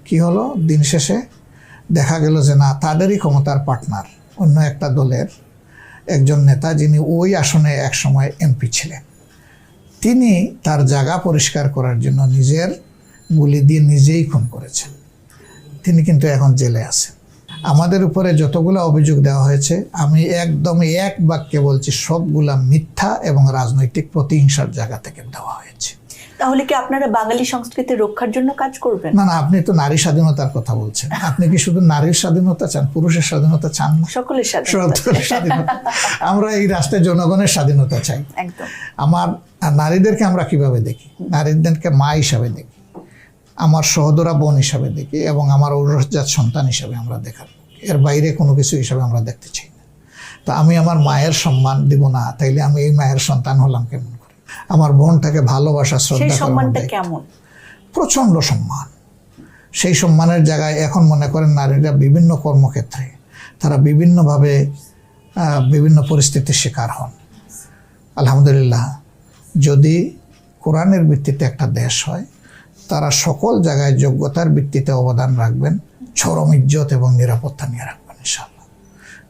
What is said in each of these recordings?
কি হলো, দিন শেষে দেখা গেল যে না, তাদেরই ক্ষমতার পার্টনার অন্য একটা দলের একজন নেতা, যিনি ওই আসনে একসময় এমপি ছিলেন, তিনি তার জায়গা পরিষ্কার করার জন্য নিজের গুলি দিয়ে নিজেই খুন করেছেন। তিনি কিন্তু এখন জেলে আছেন। আমাদের উপরে যতগুলো অভিযোগ দেওয়া হয়েছে, আমি একদম এক বাক্যে বলছি, সবগুলা মিথ্যা এবং রাজনৈতিক প্রতিহিংসার জায়গা থেকে দেওয়া হয়েছে। তাহলে কি আপনারা বাঙালি সংস্কৃতি রক্ষার জন্য কাজ করবেন? না, আপনি তো নারী স্বাধীনতার কথা বলছেন। আপনি কি শুধু নারীর স্বাধীনতা চান, পুরুষের স্বাধীনতা চান না? সকলের স্বাধীনতা। আমরা এই রাষ্ট্রের জনগণের স্বাধীনতা চাই। একদম। আমার নারীদেরকে আমরা কিভাবে দেখি? নারীদেরকে মা হিসাবে দেখি, আমার সহোদরা বোন হিসাবে দেখি, এবং আমার ঔরসজাত সন্তান হিসাবে আমরা দেখার, এর বাইরে কোনো কিছু হিসাবে আমরা দেখতে চাই না। তো আমি আমার মায়ের সম্মান দিব না, তাইলে আমি এই মায়ের সন্তান হলাম কেমন করে? আমার বোনটাকে ভালোবাসা, শ্রদ্ধা সম্মানটা কেমন? প্রচন্ড সম্মান। সেই সম্মানের জায়গায় এখন মনে করেন নারীরা বিভিন্ন কর্মক্ষেত্রে তারা বিভিন্নভাবে বিভিন্ন পরিস্থিতির শিকার হন। আলহামদুলিল্লাহ, যদি কোরআনের ভিত্তিতে একটা দেশ হয়, তারা সকল জায়গায় যোগ্যতার ভিত্তিতে অবদান রাখবেন, চরম ইজ্জত এবং নিরাপত্তা নিয়ে রাখবেন ইনশাআল্লাহ।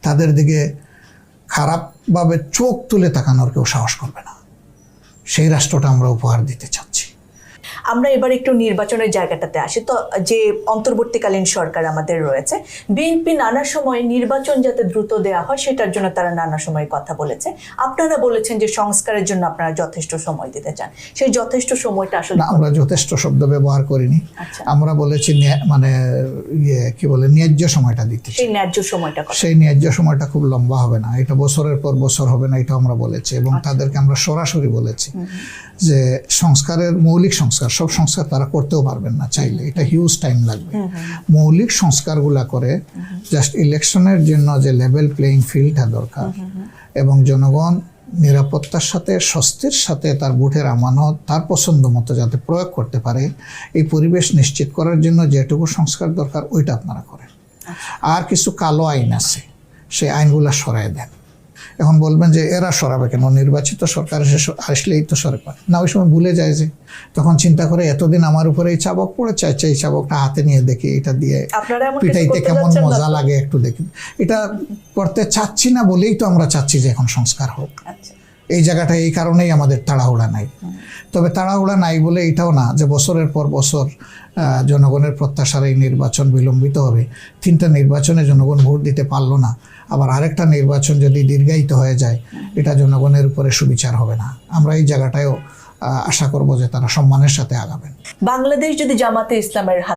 তাদের দিকে খারাপভাবে চোখ তুলে তাকানোর কেউ সাহস করবে না। সেই রাষ্ট্রটা আমরা উপহার দিতে চাচ্ছি। আমরা এবার একটু নির্বাচনের জায়গাটাতে আসি। তো যে অন্তর্বর্তীকালীন সরকার আমাদের রয়েছে, বিএনপি নানা সময় নির্বাচন যাতে দ্রুত দেওয়া হয় সেটার জন্য তারা নানা সময় কথা বলেছে। আপনারা বলেছেন যে সংস্কারের জন্য আপনারা যথেষ্ট সময় দিতে চান। সেই যথেষ্ট সময়টা আসলে আমরা যথেষ্ট শব্দ ব্যবহার করিনি। আমরা বলেছি মানে কি বলে, ন্যায্য সময়টা দিতে। সেই ন্যায্য সময়টা, সেই ন্যায্য সময়টা খুব লম্বা হবে না, এটা বছরের পর বছর হবে না, এটা আমরা বলেছি। এবং তাদেরকে আমরা সরাসরি বলেছি যে সংস্কারের, মৌলিক সংস্কার, সব সংস্কার তারা করতেও পারবেন না চাইলে, এটা হিউজ টাইম লাগবে। মৌলিক সংস্কারগুলা করে জাস্ট ইলেকশনের জন্য যে লেভেল প্লেইং ফিল্ডটা দরকার, এবং জনগণ নিরাপত্তার সাথে, স্বস্তির সাথে তার ভোটের আমানত তার পছন্দ মতো যাতে প্রয়োগ করতে পারে, এই পরিবেশ নিশ্চিত করার জন্য যেটুকু সংস্কার দরকার ওইটা আপনারা করেন। আর কিছু কালো আইন আছে, সেই আইনগুলা সরাই দেন। এখন বলবেন যে এরা সরাবে কেন, নির্বাচিত সরকার আসলেই তো সরে পারে না। ওই সময় ভুলে যায়, যে তখন চিন্তা করে এতদিন আমার উপরে এই চাবক পড়েছে, এই চাবকটা হাতে নিয়ে দেখি, এটা দিয়ে পিটাইতে কেমন মজা লাগে একটু দেখি। এটা করতে চাচ্ছি না বলেই তো আমরা চাচ্ছি যে এখন সংস্কার হোক। এই জায়গাটা এই কারণেই আমাদের তাড়াহুড়া নাই। তবে তাড়াহুড়া নাই বলে এটাও না যে বছরের পর বছর জনগণের প্রত্যাশার এই নির্বাচন বিলম্বিত হবে। 3টা নির্বাচনে জনগণ ভোট দিতে পারলো না, আবার আরেকটা নির্বাচন যদি দীর্ঘায়িত হয়ে যায়, এটা জনগণের উপরে সুবিচার হবে না। আমরা এই জায়গাটায়ও আশা করব যে তারা সম্মানের সাথে আগাবেন। বাংলাদেশ যদি জামাতে ইসলামের